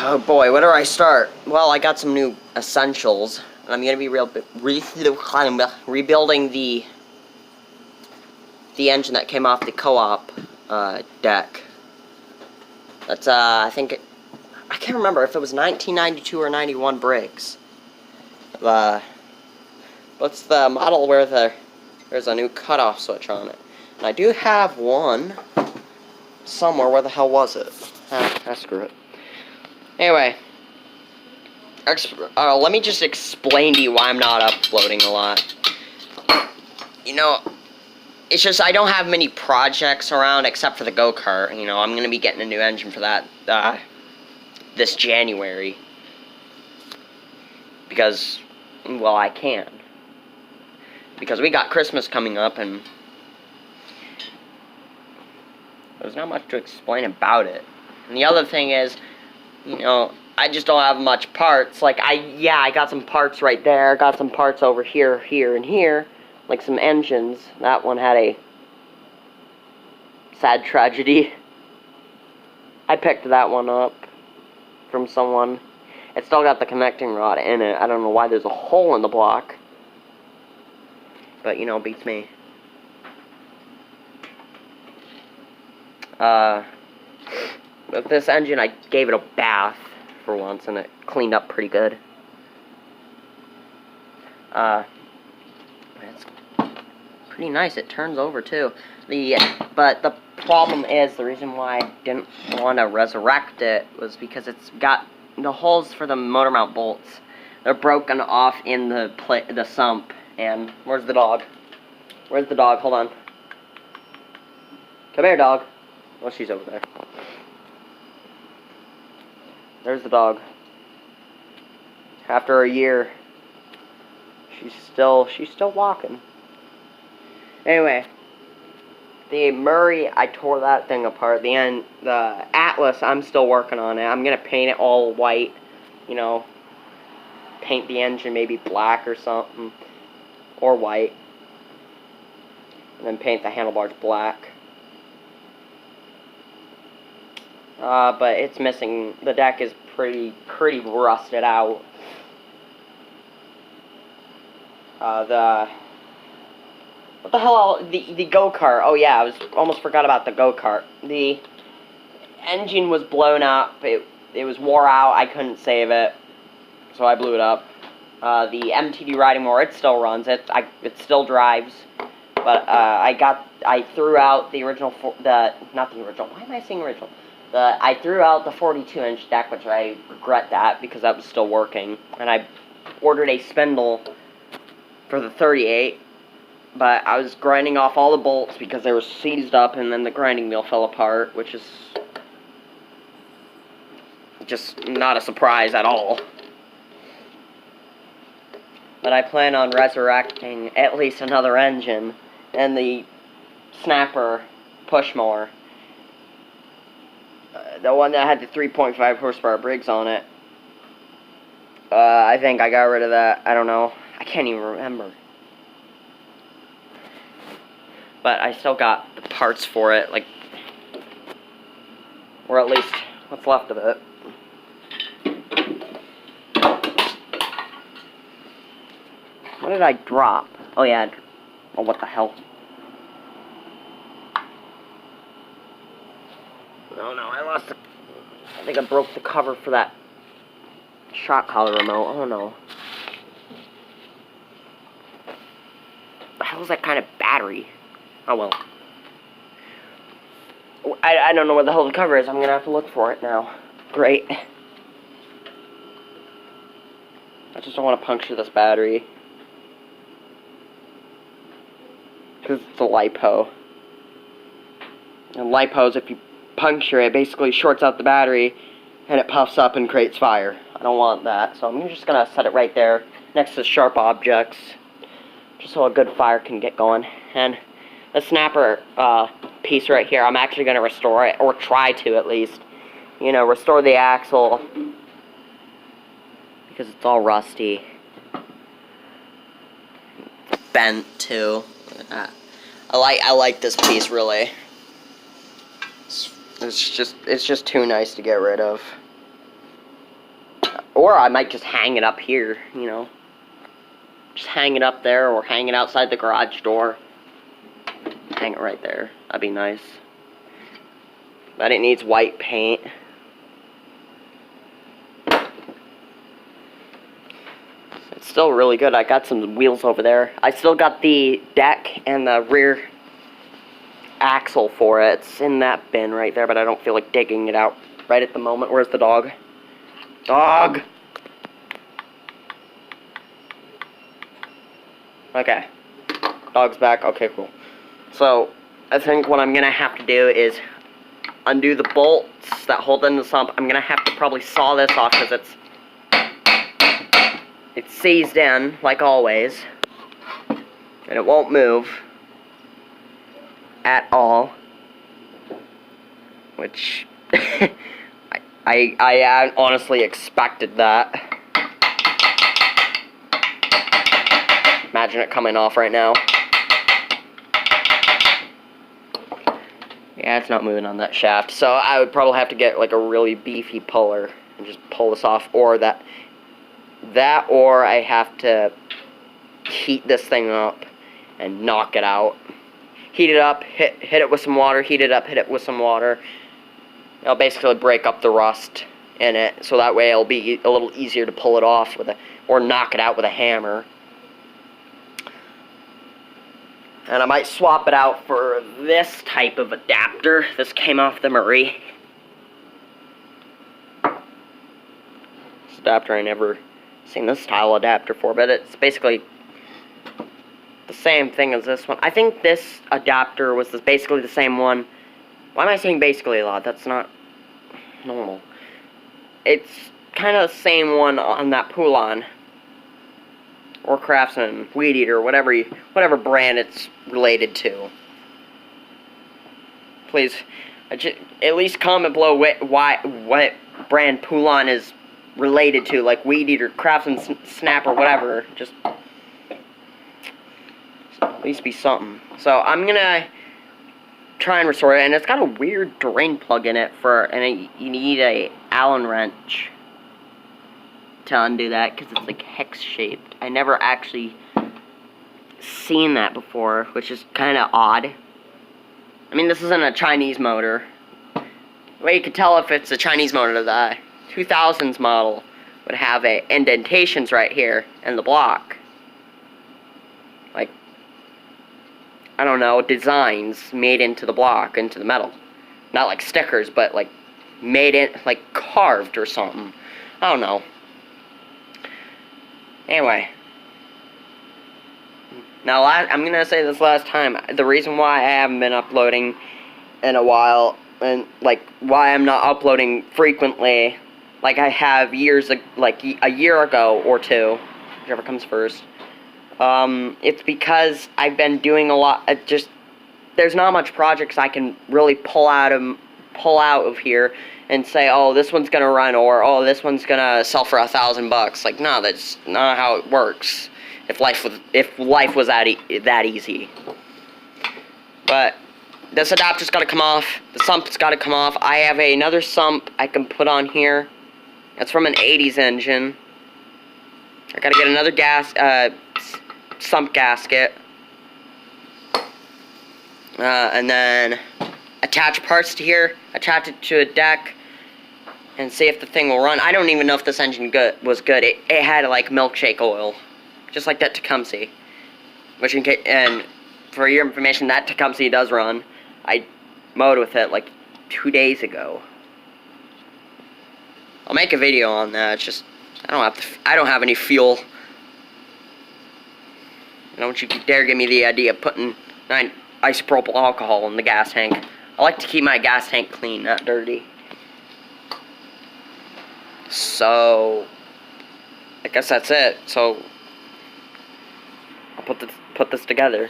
Oh boy, where do I start? Well, I got some new essentials, and I'm gonna be rebuilding the engine that came off the co-op deck. That's I can't remember if it was 1992 or 91 brakes. What's the model where there's a new cutoff switch on it? And I do have one somewhere. Where the hell was it? Screw it. Anyway, let me just explain to you why I'm not uploading a lot. You know, it's just I don't have many projects around except for the go-kart. You know, I'm going to be getting a new engine for that this January. Because, well, I can. Because we got Christmas coming up, and there's not much to explain about it. And the other thing is, you know, I just don't have much parts. Like, I got some parts right there. Got some parts over here, here, and here. Like some engines. That one had a sad tragedy. I picked that one up from someone. It still got the connecting rod in it. I don't know why there's a hole in the block. But, you know, beats me. With this engine, I gave it a bath for once, and it cleaned up pretty good. It's pretty nice. It turns over, too. But the problem is, the reason why I didn't want to resurrect it was because it's got the holes for the motor mount bolts. They're broken off in the sump. And where's the dog? Where's the dog? Hold on. Come here, dog. Well, she's over there. There's the dog. After a year, she's still walking. Anyway, the Murray, I tore that thing apart. The Atlas, I'm still working on it. I'm gonna paint it all white. You know, paint the engine maybe black or something, or white, and then paint the handlebars black. But it's missing. The deck is pretty rusted out. What the hell? The go-kart. Oh yeah, I almost forgot about the go-kart. The engine was blown up. It was wore out. I couldn't save it, so I blew it up. The MTD riding mower, it still runs. It still drives. But I threw out the original. Not the original. Why am I saying original? I threw out the 42-inch deck, which I regret that because that was still working. And I ordered a spindle for the 38, but I was grinding off all the bolts because they were seized up, and then the grinding wheel fell apart, which is just not a surprise at all. But I plan on resurrecting at least another engine and the snapper push mower. The one that had the 3.5 horsepower Briggs on it. I think I got rid of that. I don't know. I can't even remember. But I still got the parts for it, like, or at least what's left of it. What did I drop? Oh yeah. Oh, what the hell? Oh no, I lost I think I broke the cover for that shock collar remote. Oh no. The hell is that kind of battery? Oh well. I don't know where the hell the cover is. I'm gonna have to look for it now. Great. I just don't want to puncture this battery. Because it's a LiPo. And LiPos, if you puncture it, basically shorts out the battery, and it puffs up and creates fire. I don't want that, so I'm just going to set it right there, next to sharp objects, just so a good fire can get going. And the snapper piece right here, I'm actually going to restore it, or try to at least. You know, restore the axle, because it's all rusty. Bent, too. I like this piece, really. It's just too nice to get rid of. Or I might just hang it up here, you know. Just hang it up there, or hang it outside the garage door. Hang it right there. That'd be nice. But it needs white paint. It's still really good. I got some wheels over there. I still got the deck and the rear axle for it. It's in that bin right there, but I don't feel like digging it out right at the moment. Where's the dog? Dog! Okay. Dog's back. Okay, cool. So, I think what I'm going to have to do is undo the bolts that hold in the sump. I'm going to have to probably saw this off because it's seized in, like always. And it won't move at all. Which, I honestly expected that. Imagine it coming off right now. Yeah, it's not moving on that shaft. So I would probably have to get like a really beefy puller and just pull this off, or that or I have to heat this thing up and knock it out. Heat it up, hit it with some water, heat it up, hit it with some water. It'll basically break up the rust in it, so that way it'll be a little easier to pull it off with or knock it out with a hammer. And I might swap it out for this type of adapter. This came off the Marie. This adapter, I never seen this style adapter for, but it's basically the same thing as this one. I think this adapter was basically the same one. Why am I saying basically a lot? That's not normal. It's kind of the same one on that Poulon. Or Craftsman, Weed Eater, whatever brand it's related to. Please, at least comment below what brand Poulon is related to, like Weed Eater, Craftsman, Snap, or whatever. Just at least be something. So I'm gonna try and restore it, and it's got a weird drain plug in it and you need a Allen wrench to undo that because it's like hex shaped. I never actually seen that before, which is kind of odd. I mean, this isn't a Chinese motor. The way you could tell if it's a Chinese motor, the 2000s model would have indentations right here in the block. Like, I don't know, designs made into the block, into the metal. Not like stickers, but like made in, like carved or something. I don't know. Anyway. Now, I'm going to say this last time. The reason why I haven't been uploading in a while, and like why I'm not uploading frequently, like I have like a year ago or two, whichever comes first, it's because I've been doing a lot. There's not much projects I can really pull out of here and say, oh, this one's gonna run, or oh, this one's gonna sell for $1,000. Like, no, that's not how it works. If life was that easy. But this adapter's got to come off. The sump's got to come off. I have another sump I can put on here. It's from an 80s engine. I got to get another sump gasket. And then attach parts to here. Attach it to a deck. And see if the thing will run. I don't even know if this engine was good. It had like milkshake oil. Just like that Tecumseh. And for your information, that Tecumseh does run. I mowed with it like 2 days ago. I'll make a video on that. It's just I don't have any fuel. Don't you dare give me the idea of putting isopropyl alcohol in the gas tank. I like to keep my gas tank clean, not dirty. So I guess that's it. So I'll put this together.